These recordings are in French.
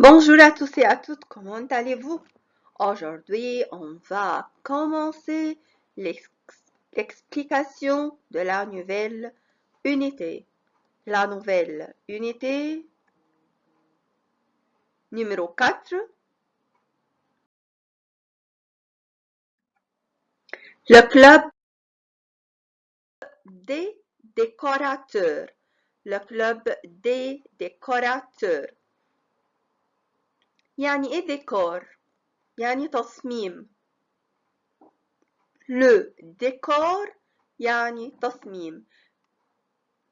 Bonjour à tous et à toutes, comment allez-vous? Aujourd'hui, on va commencer l'explication de la nouvelle unité. La nouvelle unité numéro 4, le club des décorateurs. Le club des décorateurs. يعني ايه décor؟ يعني تصميم. Le décor يعني تصميم.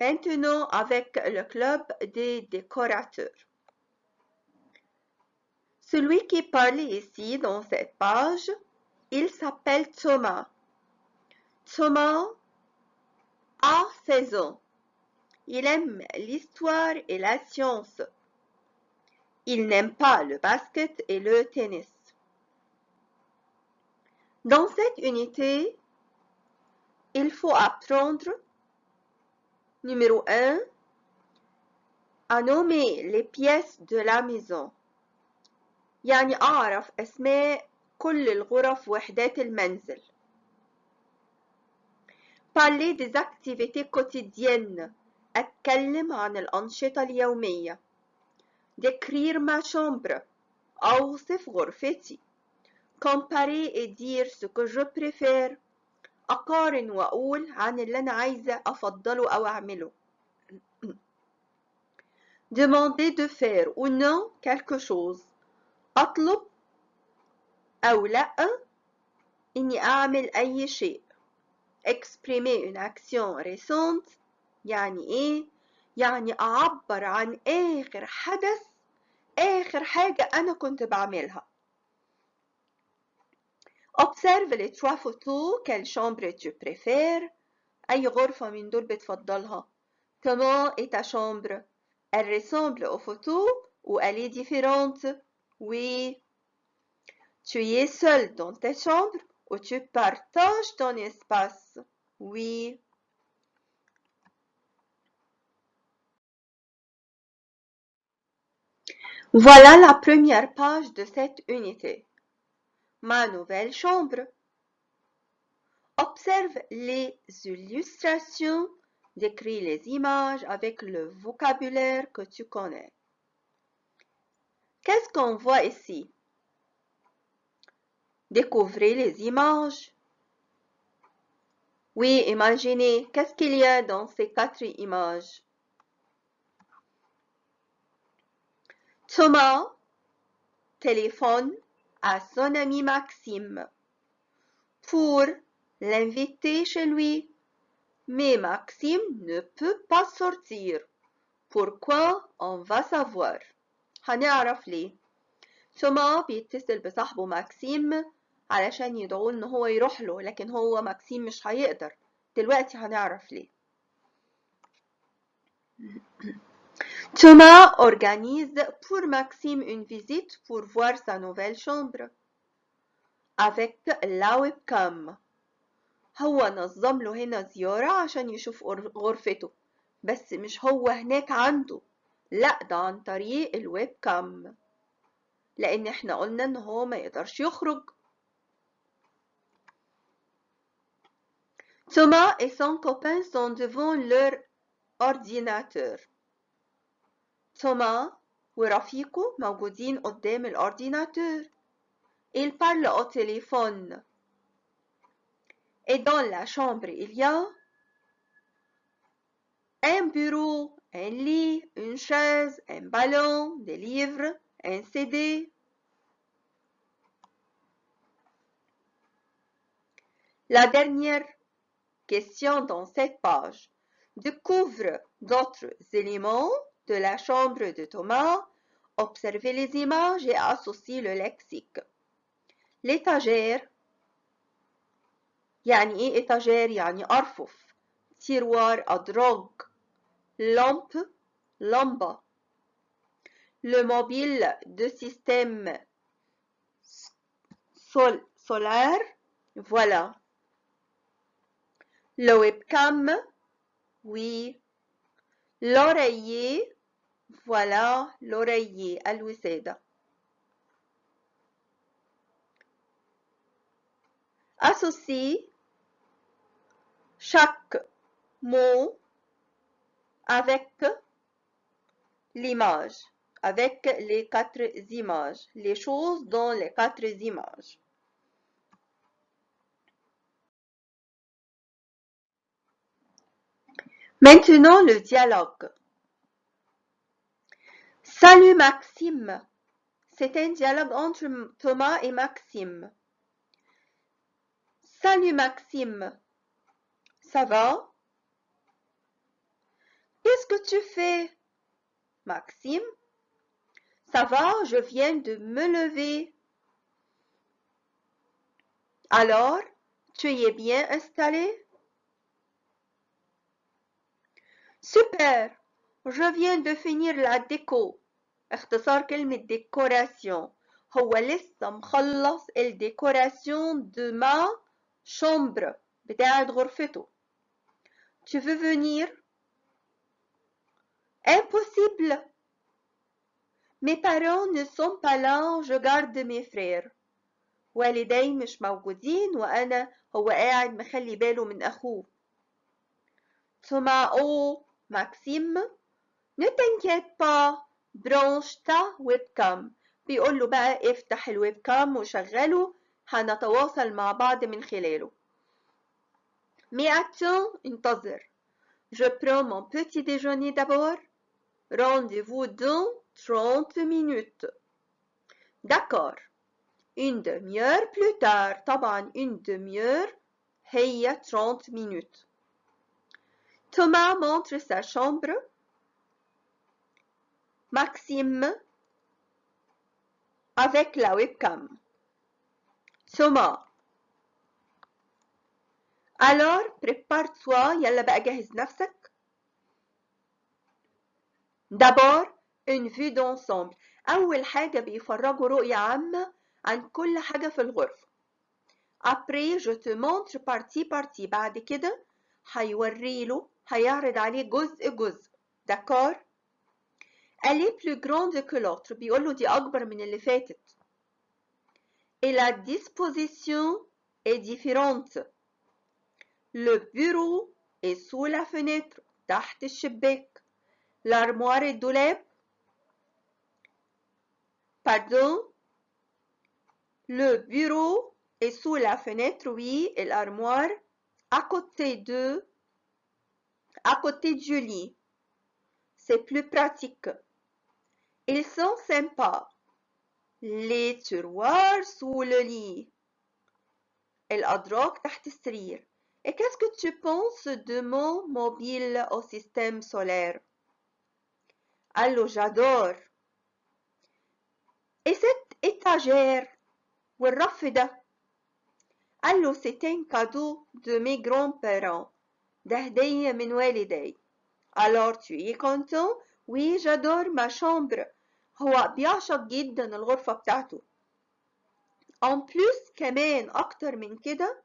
Maintenant, avec le club des décorateurs. Celui qui parle ici dans cette page, il s'appelle Thomas. Thomas a 16 ans. Il aime l'histoire et la science. Il n'aime pas le basket et le tennis. Dans cette unité, il faut apprendre, numéro 1, à nommer les pièces de la maison. يعني أعرف أسماء كل الغرف وحدات المنزل. Parler des activités quotidiennes. أتكلم عن الأنشطة اليومية. Décrire ma chambre. أوصف غرفتي. Comparer et dire ce que je préfère. أقارن وأقول عن اللي أنا عايزة أفضله أو أعمله. Demander de faire ou non quelque chose. أطلب أو لأ إني أعمل أي شيء. Exprimer une action récente يعني إيه؟ يعني أعبر عن آخر حدث، آخر حاجة أنا كنت بعملها. Observe les 3 photos. Quelle chambre tu préfères؟ أي غرفة من دول بتفضلها؟ Comment est ta chambre؟ Elle ressemble aux photos ou elle est différente؟ Oui. Tu es seul dans ta chambre ou tu partages ton espace? Oui. Voilà la première page de cette unité. Ma nouvelle chambre. Observe les illustrations, décris les images avec le vocabulaire que tu connais. Qu'est-ce qu'on voit ici? Découvrez les images. Oui, imaginez, qu'est-ce qu'il y a dans ces 4 images? Thomas téléphone à son ami Maxime pour l'inviter chez lui. Mais Maxime ne peut pas sortir. Pourquoi? On va savoir. هنعرف ليه. توما بيتصل بصاحبه ماكسيم علشان يدعوه ان هو يروح له، لكن هو ماكسيم مش هيقدر. دلوقتي هنعرف ليه. Thomas organise pour Maxime une visite pour voir sa nouvelle chambre avec la webcam. هو نظم له هنا زيارة عشان يشوف غرفته، بس مش هو هناك عنده، لا ده عن طريق الويب كام، لأن احنا قلنا إن هو ما يقدرش يخرج. Thomas et son copain sont devant leur ordinateur. توما ورفيقه موجودين قدام الأورديناتور. Ils parlent au téléphone. Et dans la chambre, il y a un bureau, un lit, une chaise, un ballon, des livres, un CD. La dernière question dans cette page. Découvre d'autres éléments de la chambre de Thomas. Observez les images et associe le lexique. L'étagère. يعني ايه étagère؟ يعني أرفف. tiroir أدراج. lampe لمبة. Le mobile de système solaire. Voilà. Le webcam. Oui. L'oreiller. Voilà l'oreiller الوسادة. Associe chaque mot avec l'image, avec les 4 images, les choses dans les 4 images. Maintenant, le dialogue. Salut Maxime. C'est un dialogue entre Thomas et Maxime. Salut Maxime. Ça va? Qu'est-ce que tu fais? Maxime. Ça va, je viens de me lever. Alors, tu y es bien installé? Super. Je viens de finir la déco. اختصار كلمة décoration. هو لسه مخلص الديكوراسيون de ma chambre بتاعت غرفته. Tu veux venir? Impossible. Mes parents ne sont pas là, je garde mes frères. والدي مش موجودين وأنا هو قاعد مخلي باله من أخوه. Thomas, oh, Maxime, ne t'inquiète pas, branche ta webcam. بيقول له بقى افتح الويب كام وشغله هنتواصل مع بعض من خلاله. Mais attends, انتظر. Je prends mon petit déjeuner d'abord. Rendez-vous dans 30 minutes. D'accord. Une demi-heure plus tard. طبعا une demi-heure هي 30 minutes. Thomas montre sa chambre. Maxime avec la webcam. Thomas. Alors, prépare-toi, يلا بقى جهز نفسك. D'abord, une vue d'ensemble. أول حاجة بيفرجوا رؤية عامة عن كل حاجة في الغرفة. Après, je te montre partie partie. بعد كده هيعرض عليه جزء جزء. D'accord? Elle est plus grande que l'autre. بيقول له دي أكبر من اللي فاتت. Et la disposition est différente. Le bureau est sous la fenêtre, تحت الشباك. L'armoire et الدولاب. Pardon. Le bureau est sous la fenêtre, oui, et l'armoire à côté du lit. C'est plus pratique. Ils sont sympas. Les tiroirs sous le lit. الأدراج تحت السرير. Et qu'est-ce que tu penses de mon mobile au système solaire? قال له j'adore. Et cette étagère والرف ده؟ قال له c'est un cadeau de mes grands-parents. ده هدية من والدي. Alors tu es content? Oui, j'adore ma chambre. هو بيعشق جدا الغرفة بتاعته. En plus كمان أكتر من كده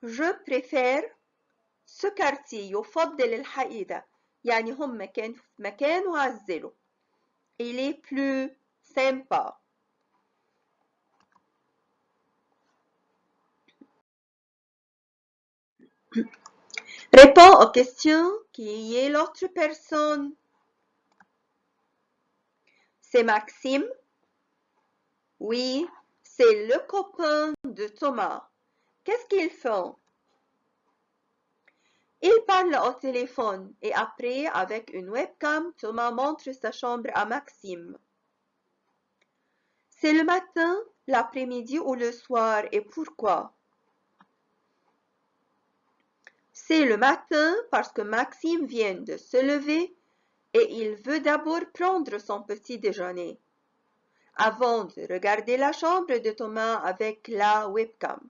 je préfère ce quartier. يفضل الحي ده. يعني هم كانوا في مكان وعزلوا. Il est plus sympa. Réponds aux questions. Qui est l'autre personne? C'est Maxime. Oui, c'est le copain de Thomas. Qu'est-ce qu'ils font? Ils parlent au téléphone et après, avec une webcam, Thomas montre sa chambre à Maxime. C'est le matin, l'après-midi ou le soir et pourquoi? C'est le matin parce que Maxime vient de se lever et il veut d'abord prendre son petit déjeuner avant de regarder la chambre de Thomas avec la webcam.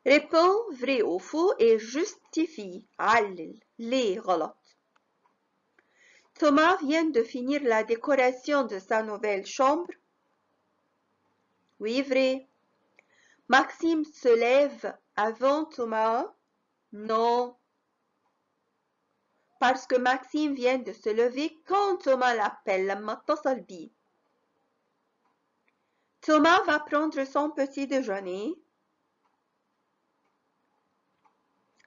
Réponds vrai ou faux et justifie. علل ليه غلط. Thomas vient de finir la décoration de sa nouvelle chambre. Oui, vrai. Maxime se lève avant Thomas. Non. parce que Maxime vient de se lever quand Thomas l'appelle لما اتصل بيه. Thomas va prendre son petit déjeuner.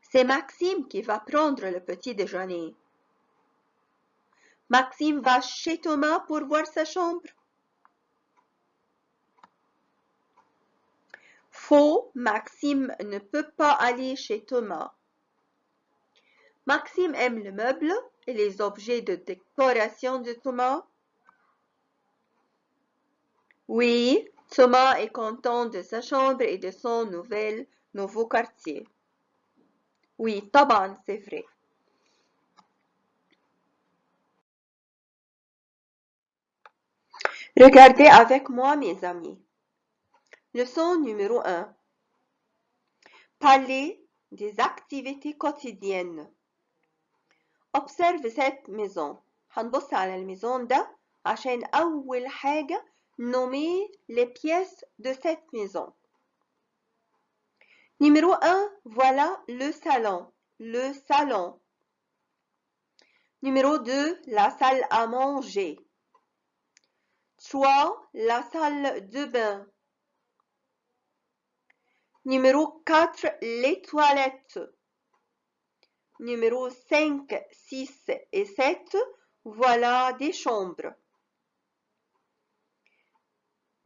C'est Maxime qui va prendre le petit déjeuner. Maxime va chez Thomas pour voir sa chambre. Faux, Maxime ne peut pas aller chez Thomas. Maxime aime le meuble et les objets de décoration de Thomas. Oui, Thomas est content de sa chambre et de son nouveau quartier. Oui, طبعا, c'est vrai. Regardez avec moi, mes amis. Leçon numéro 1. Parler des activités quotidiennes. Observe cette maison. هنبص على الميزون ده عشان أول حاجة nommer les pièces de cette maison. Numéro 1, voilà le salon. Le salon. Numéro 2, la salle à manger. 3, la salle de bain. Numéro 4, les toilettes. Numéro 5, 6 et 7, voilà des chambres.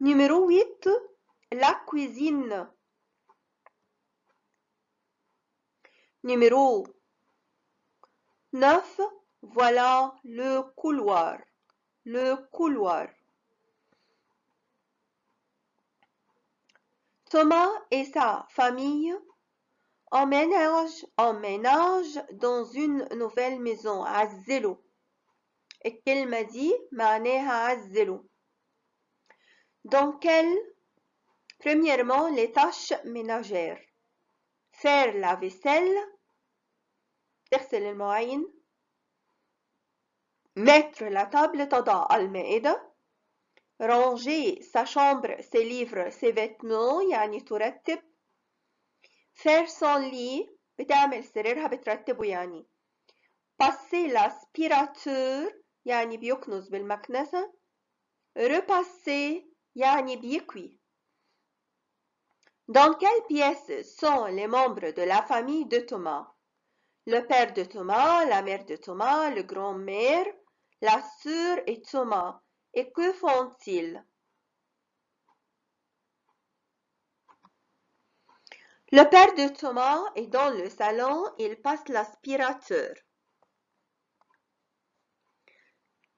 Numéro 8, la cuisine. Numéro 9, voilà le couloir. Le couloir. Thomas et sa famille emménagent dans une nouvelle maison. عزلوا. الكلمة دي معناها عزلوا. Dans quelle? Premièrement, les tâches ménagères. Faire la vaisselle. تغسل المواعين. Mettre la table تضع المائدة. Ranger sa chambre, ses livres, ses vêtements يعني ترتب. Faire son lit بتعمل سريرها بترتبه يعني. Passer l'aspirateur يعني بيكنس بالمكنسة. Repasser يعني بيكوي. Dans quelle pièce sont les membres de la famille de Thomas? Le père de Thomas, la mère de Thomas, le grand-mère, la sœur et Thomas. Et que font-ils? Le père de Thomas est dans le salon, il passe l'aspirateur.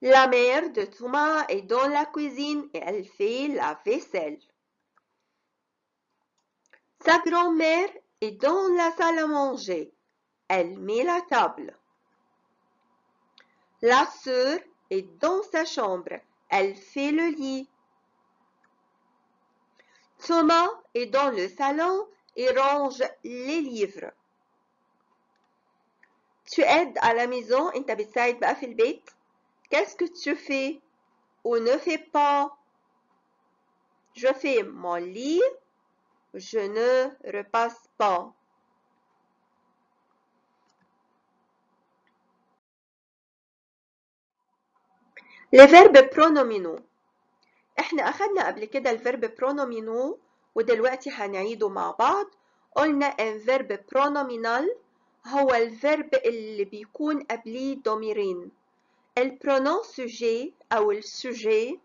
La mère de Thomas est dans la cuisine et elle fait la vaisselle. Sa grand-mère est dans la salle à manger. Elle met la table. La sœur est dans sa chambre. Elle fait le lit. Thomas est dans le salon et range les livres. Tu aides à la maison, انت بتساعد بقى في البيت. Qu'est-ce que tu fais ou ne fais pas? Je fais mon lit. Je ne repasse pas. Les verbes pronominaux. احنا أخدنا قبل كده الفيرب pronominaux ودلوقتي هنعيده مع بعض. قلنا un verbe pronominal هو الفيرب اللي بيكون قبليه ضميرين. البرونون sujet أو السوجي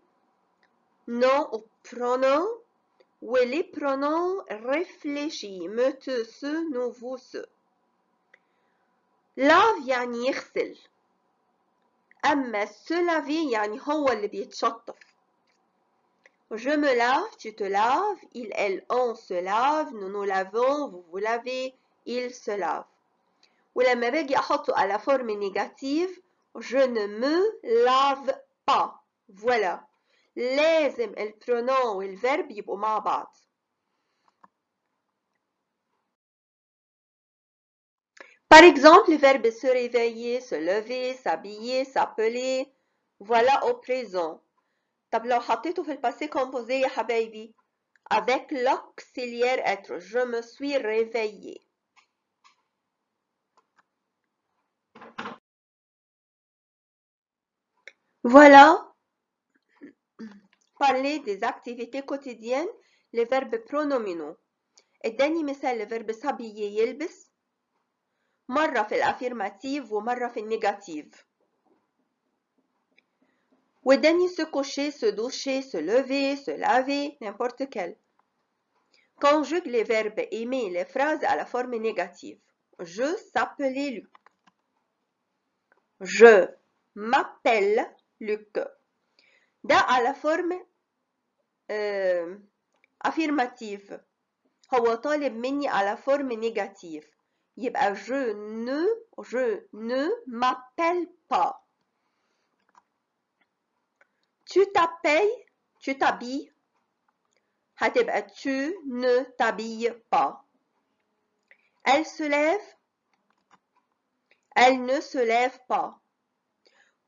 nom ou pronom واللي pronoms réfléchis me, te, ce, nous, vous, ce. lave يعني يغسل. أما se laver يعني هو اللي بيتشطف. Je me lave, tu te laves, il, elle, on se lave, nous nous lavons, vous vous lavez, il se lave. ولما باجي أحطه على forme négative, je ne me lave pas. Voilà. لازم البرونون والverbe يبقوا مع بعض. Par exemple, le verbe se réveiller, se lever, s'habiller, s'appeler. Voilà au présent. طب لو حطيته في الباسé composé يا حبايبي avec l'auxiliaire être je me suis réveillé. Voilà, parler des activités quotidiennes, les verbes pronominaux. اداني مثال لفيرب صبي يلبس مرة في الافيرماتيف ومرة في النيجاتيف. واداني se coucher, se doucher, se lever, se laver, n'importe quel. Conjugue les verbes aimer les phrases à la forme négative. Je s'appelais Luc. Je m'appelle Luc. ده على forme affirmative. هو طالب مني على forme négative. يبقى je ne m'appelle pas. Tu t'habilles. هتبقى tu ne t'habilles pas. Elle se lève. Elle ne se lève pas.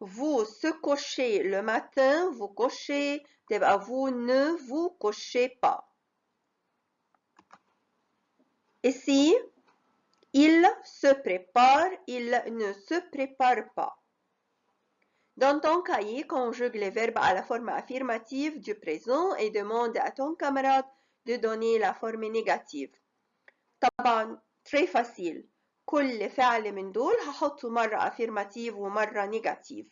Vous se couchez le matin, vous couchez, تبقى vous ne vous couchez pas. Ici, il se prépare, il ne se prépare pas. Dans ton cahier, conjugue les verbes à la forme affirmative du présent et demande à ton camarade de donner la forme négative. طبعا très facile. كل فعل من دول هحطه مرة affirmative ومرة négative.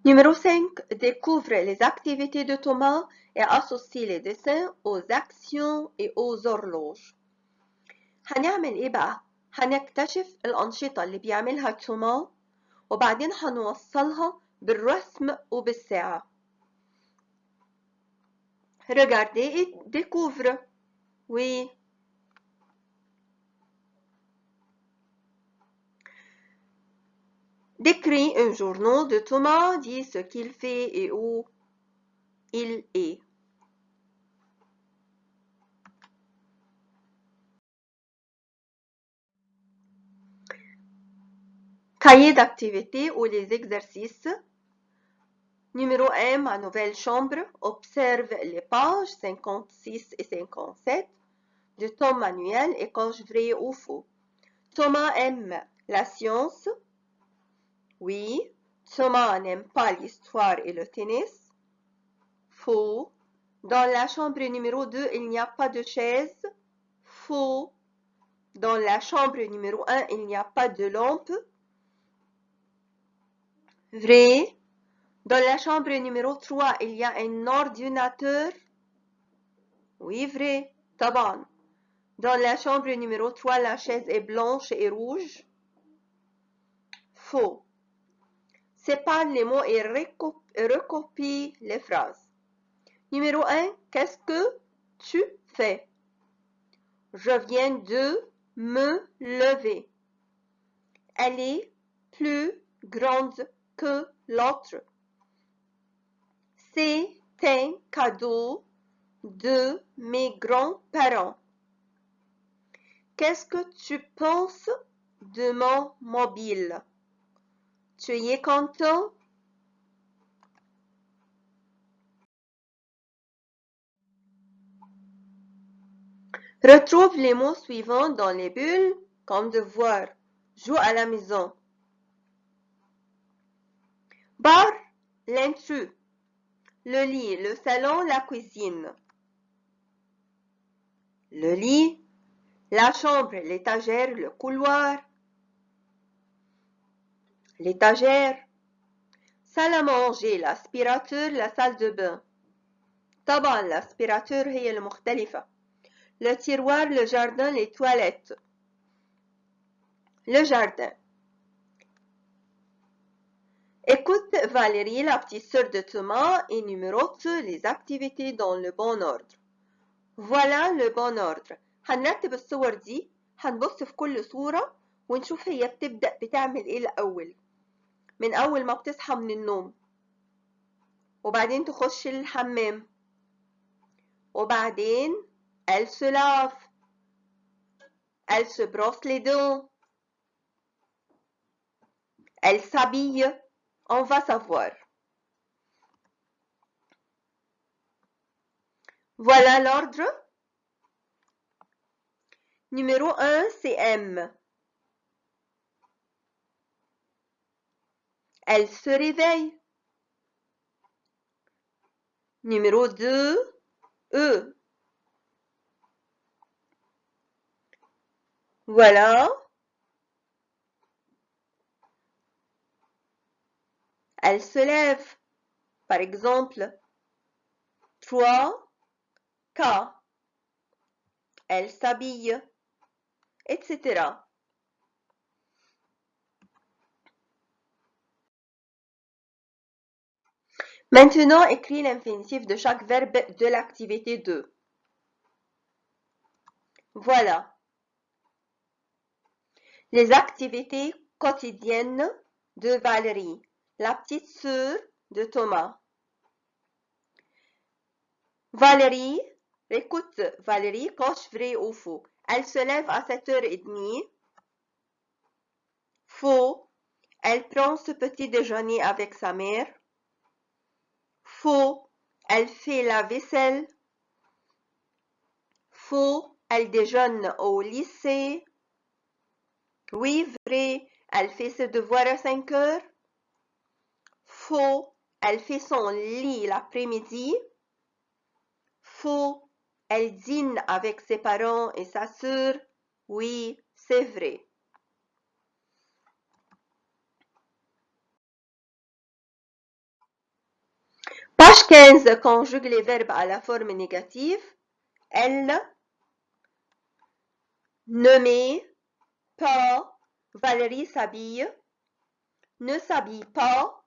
Numéro 5. Découvre les activités de Thomas et associe les dessins aux actions et aux horloges. هنعمل ايه بقى؟ هنكتشف الأنشطة اللي بيعملها توما وبعدين هنوصلها بالرسم وبالساعة. Regardez et découvre. Oui. Décris un journal de Thomas, dis ce qu'il fait et où il est. Cahier d'activité ou les exercices. Numéro 1, ma nouvelle chambre. Observe les pages 56 et 57 de ton manuel et coche vrai ou faux. Thomas aime la science. Oui. Thomas n'aime pas l'histoire et le tennis. Faux. Dans la chambre numéro 2, il n'y a pas de chaise. Faux. Dans la chambre numéro 1, il n'y a pas de lampe. Vrai. Dans la chambre numéro 3, il y a un ordinateur. Oui, vrai. طبعا. Dans la chambre numéro 3, la chaise est blanche et rouge. Faux. Sépare les mots et recopie les phrases. Numéro 1, qu'est-ce que tu fais? Je viens de me lever. Elle est plus grande que l'autre. C'est un cadeau de mes grands-parents. Qu'est-ce que tu penses de mon mobile? Tu y es content? Retrouve les mots suivants dans les bulles comme devoir. Joue à la maison. Bar, l'intrus. Le lit, le salon, la cuisine. Le lit, la chambre, l'étagère, le couloir. L'étagère. Salle à manger, l'aspirateur, la salle de bain. طبعا l'aspirateur هي المختلفة. Le tiroir, le jardin, les toilettes. Le jardin. Écoute Valérie, la petite sœur de Thomas, et numérote les activités dans le bon ordre. Voilà le bon ordre. هنرتب الصور دي، هنبص في كل صورة ونشوف هي بتبدأ بتعمل ايه الأول. من أول ما بتصحى من النوم، وبعدين تخش الحمام، وبعدين elle se lave, elle se brosse les dents, elle s'habille. On va savoir. Voilà l'ordre. Numéro 1, c'est M. Elle se réveille. Numéro 2, E. Voilà. Elle se lève. Par exemple, 3, K. Elle s'habille, etc. Maintenant, écris l'infinitif de chaque verbe de l'activité 2. Voilà. Les activités quotidiennes de Valérie, la petite sœur de Thomas. Valérie, écoute, Valérie coche vrai ou faux. Elle se lève à 7h30. Faux. Elle prend ce petit déjeuner avec sa mère. Faux. Elle fait la vaisselle. Faux. Elle déjeune au lycée. Oui, vrai. Elle fait ses devoirs à 5h. Faux. Elle fait son lit l'après-midi. Faux. Elle dîne avec ses parents et sa sœur. Oui, c'est vrai. Page 15 conjugue les verbes à la forme négative. Elle, nommer, pas, Valérie s'habille, ne s'habille pas,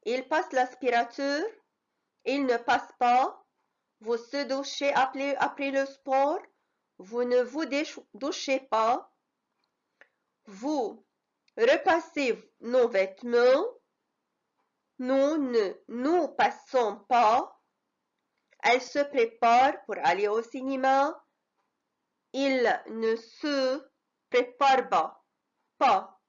il passe l'aspirateur, il ne passe pas, vous se douchez après le sport, vous ne vous douchez pas, vous repassez nos vêtements, nous ne nous passons pas, elle se prépare pour aller au cinéma, il ne se prépare pas.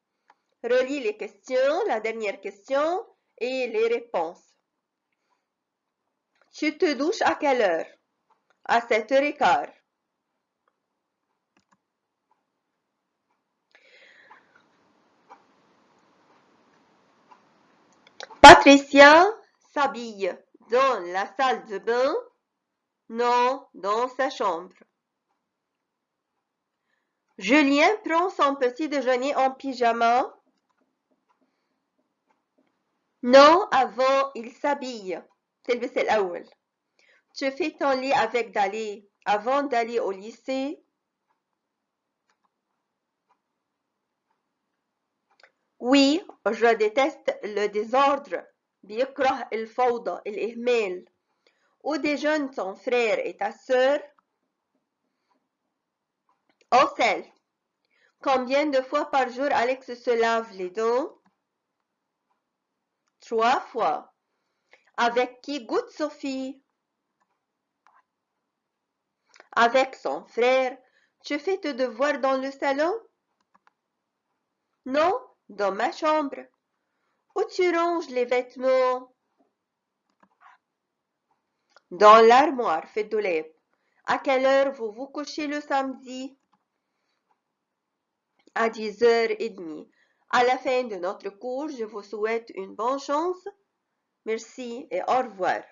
Relis les questions, la dernière question et les réponses. Tu te douches à quelle heure? À 7h15. Patricia s'habille dans la salle de bain? Non, dans sa chambre. Julien prend son petit déjeuner en pyjama? Non, avant il s'habille. تلبس الأول. Tu fais ton lit avant d'aller au lycée? Oui, je déteste le désordre. بيكره الفوضى الإهمال. Où déjeune ton frère et ta sœur? Au sel. Combien de fois par jour Alex se lave les dents? 3 fois. Avec qui goûte Sophie? Avec son frère. Tu fais tes devoirs dans le salon? Non, dans ma chambre. Où tu ranges les vêtements? Dans l'armoire, في الدولاب. À quelle heure vous vous couchez le samedi? À 10h30. À la fin de notre cours, je vous souhaite une bonne chance. Merci et au revoir.